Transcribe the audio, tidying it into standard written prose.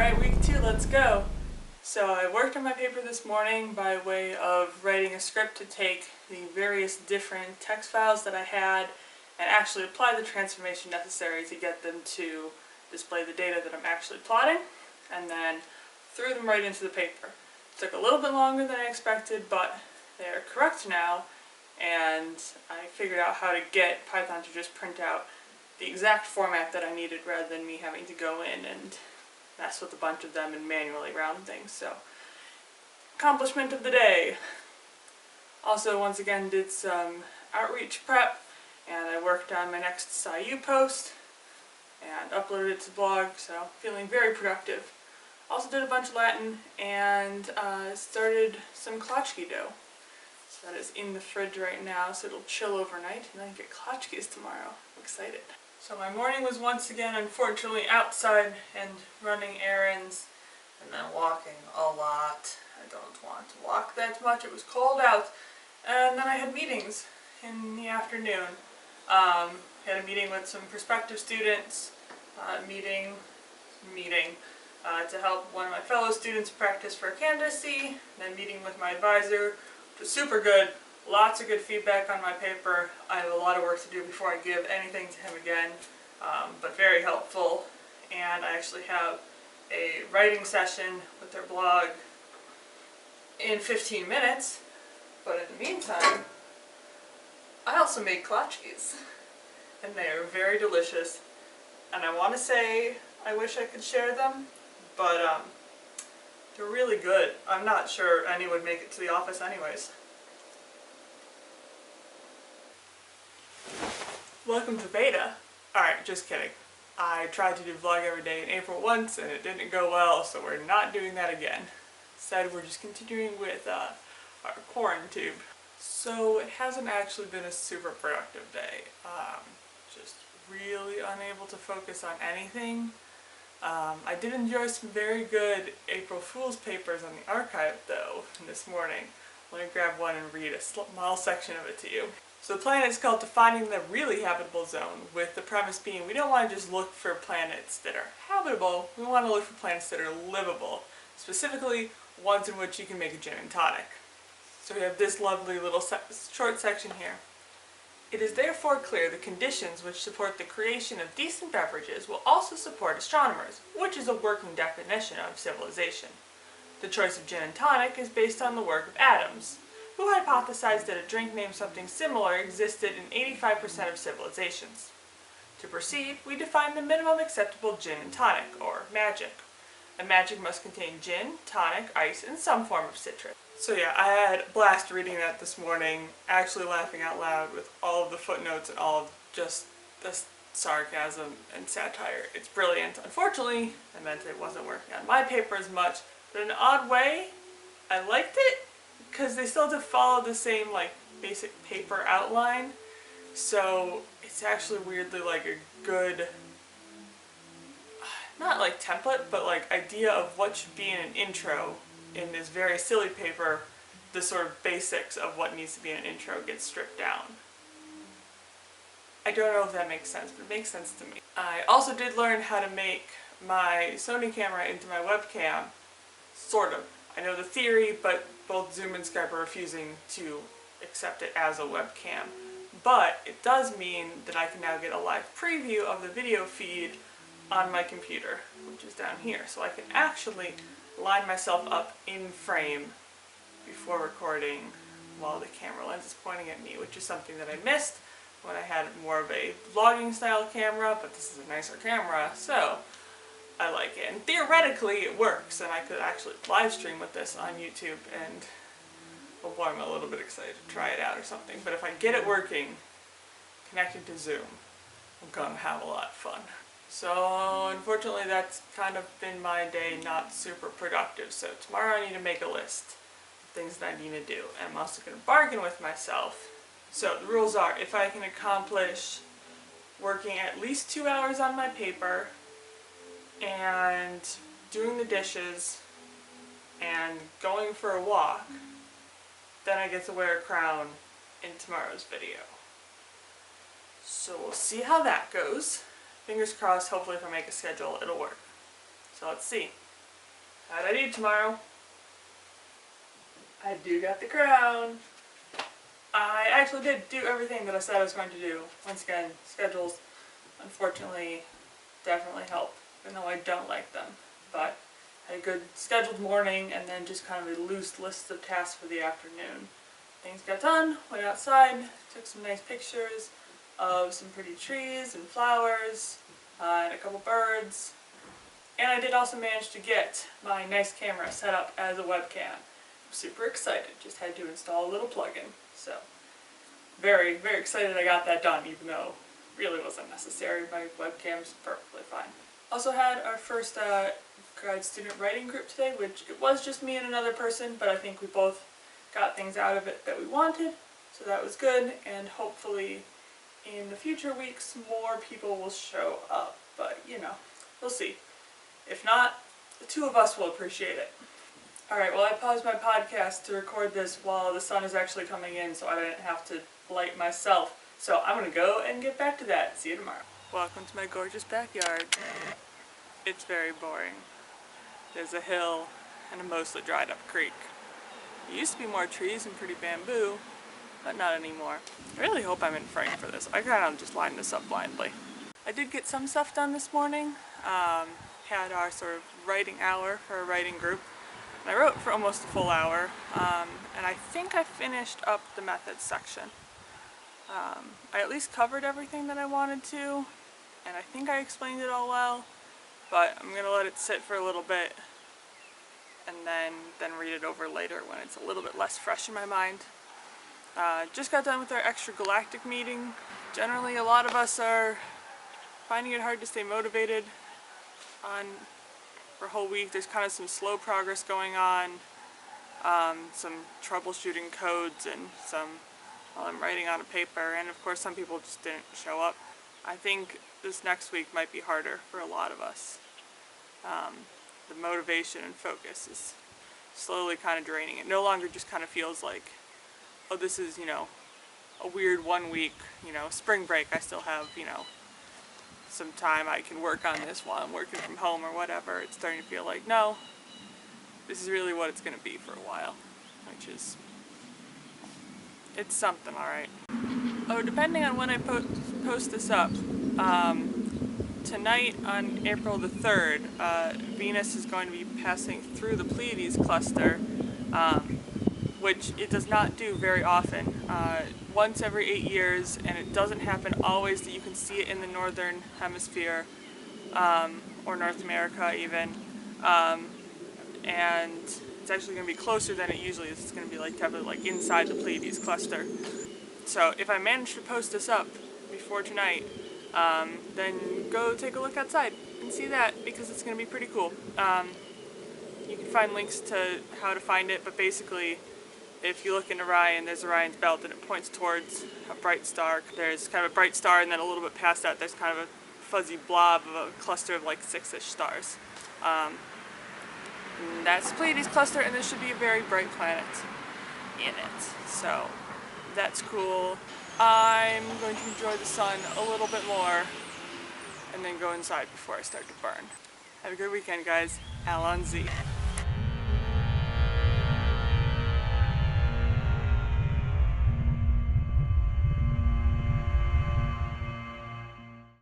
Alright, week 2, let's go. So I worked on my paper this morning by way of writing a script to take the various different text files that I had and actually apply the transformation necessary to get them to display the data that I'm actually plotting, and then threw them right into the paper. It took a little bit longer than I expected, but they are correct now, and I figured out how to get Python to just print out the exact format that I needed rather than me having to go in and mess with a bunch of them and manually round things. So, accomplishment of the day. Also, once again, did some outreach prep, and I worked on my next SciU post and uploaded it to the blog, so feeling very productive. Also did a bunch of Latin and started some klatschki dough. So that is in the fridge right now, so it'll chill overnight, and then get klatschkis tomorrow. I'm excited. So my morning was once again, unfortunately, outside and running errands, and then walking a lot. I don't want to walk that much. It was cold out. And then I had meetings in the afternoon. I had a meeting with some prospective students, to help one of my fellow students practice for candidacy, then meeting with my advisor, which was super good. Lots of good feedback on my paper. I have a lot of work to do before I give anything to him again, but very helpful. And I actually have a writing session with their blog in 15 minutes, but in the meantime, I also made klatschkis, and they are very delicious, and I want to say I wish I could share them, but they're really good. I'm not sure any would make it to the office anyways. Welcome to beta. Alright, just kidding. I tried to do vlog every day in April once and it didn't go well, so we're not doing that again. Instead, we're just continuing with our Quarantube. So it hasn't actually been a super productive day. Just really unable to focus on anything. I did enjoy some very good April Fool's papers on the archive though this morning. Let me grab one and read a small section of it to you. So the plan is called Defining the Really Habitable Zone, with the premise being we don't want to just look for planets that are habitable, we want to look for planets that are livable, specifically ones in which you can make a gin and tonic. So we have this lovely little short section here. It is therefore clear the conditions which support the creation of decent beverages will also support astronomers, which is a working definition of civilization. The choice of gin and tonic is based on the work of Adams, who hypothesized that a drink named something similar existed in 85% of civilizations. To proceed, we define the minimum acceptable gin and tonic, or magic. A magic must contain gin, tonic, ice, and some form of citrus. So yeah, I had a blast reading that this morning, actually laughing out loud with all of the footnotes and all of just the sarcasm and satire. It's brilliant. Unfortunately, I meant it wasn't working on my paper as much, but in an odd way, I liked it, because they still have to follow the same like basic paper outline, so it's actually weirdly like a good, not like template, but like idea of what should be in an intro in this very silly paper. The sort of basics of what needs to be in an intro gets stripped down. I don't know if that makes sense, but it makes sense to me. I also did learn how to make my Sony camera into my webcam, sort of. I know the theory, but both Zoom and Skype are refusing to accept it as a webcam. But it does mean that I can now get a live preview of the video feed on my computer, which is down here. So I can actually line myself up in frame before recording while the camera lens is pointing at me, which is something that I missed when I had more of a vlogging style camera, but this is a nicer camera, so I like it. And theoretically it works, and I could actually live stream with this on YouTube, and well, I'm a little bit excited to try it out or something. But if I get it working, connected to Zoom, I'm gonna have a lot of fun. So unfortunately that's kind of been my day, not super productive. So tomorrow I need to make a list of things that I need to do, and I'm also gonna bargain with myself. So the rules are, if I can accomplish working at least 2 hours on my paper, and doing the dishes, and going for a walk, then I get to wear a crown in tomorrow's video. So we'll see how that goes. Fingers crossed, hopefully if I make a schedule, it'll work. So let's see. How'd I do tomorrow? I do got the crown. I actually did do everything that I said I was going to do. Once again, schedules, unfortunately, definitely help, even though I don't like them. But I had a good scheduled morning and then just kind of a loose list of tasks for the afternoon. Things got done, went outside, took some nice pictures of some pretty trees and flowers, and a couple birds. And I did also manage to get my nice camera set up as a webcam. I'm super excited, just had to install a little plugin. So, very, very excited I got that done, even though it really wasn't necessary. My webcam's perfectly fine. Also had our first grad student writing group today, which it was just me and another person, but I think we both got things out of it that we wanted, so that was good, and hopefully in the future weeks more people will show up, but you know, we'll see. If not, the two of us will appreciate it. Alright, well I paused my podcast to record this while the sun is actually coming in so I didn't have to light myself. So I'm gonna go and get back to that. See you tomorrow. Welcome to my gorgeous backyard. It's very boring. There's a hill and a mostly dried up creek. There used to be more trees and pretty bamboo, but not anymore. I really hope I'm in frame for this. I kind of just lined this up blindly. I did get some stuff done this morning. Had our sort of writing hour for a writing group. And I wrote for almost a full hour, and I think I finished up the methods section. I at least covered everything that I wanted to, and I think I explained it all well, but I'm going to let it sit for a little bit and then read it over later when it's a little bit less fresh in my mind. Just got done with our extragalactic meeting. Generally, a lot of us are finding it hard to stay motivated for a whole week. There's kind of some slow progress going on, some troubleshooting codes, and some while I'm writing on a paper, and of course some people just didn't show up. I think this next week might be harder for a lot of us. The motivation and focus is slowly kind of draining. It no longer just kind of feels like, oh, this is, you know, a weird 1 week, you know, spring break. I still have, you know, some time I can work on this while I'm working from home or whatever. It's starting to feel like, no, this is really what it's going to be for a while, which is, it's something, alright. Oh, depending on when I post this up, tonight on April the 3rd, Venus is going to be passing through the Pleiades cluster, which it does not do very often. Once every 8 years, and it doesn't happen always that you can see it in the northern hemisphere, or North America even, and it's actually going to be closer than it usually is. It's going to be like definitely like inside the Pleiades cluster. So if I manage to post this up before tonight, then go take a look outside and see that, because it's going to be pretty cool. You can find links to how to find it, but basically if you look in Orion, there's Orion's belt and it points towards a bright star. There's kind of a bright star, and then a little bit past that there's kind of a fuzzy blob of a cluster of like 6-ish stars. That's the Pleiades cluster, and there should be a very bright planet in it. So that's cool. I'm going to enjoy the sun a little bit more and then go inside before I start to burn. Have a good weekend, guys. Al on Z.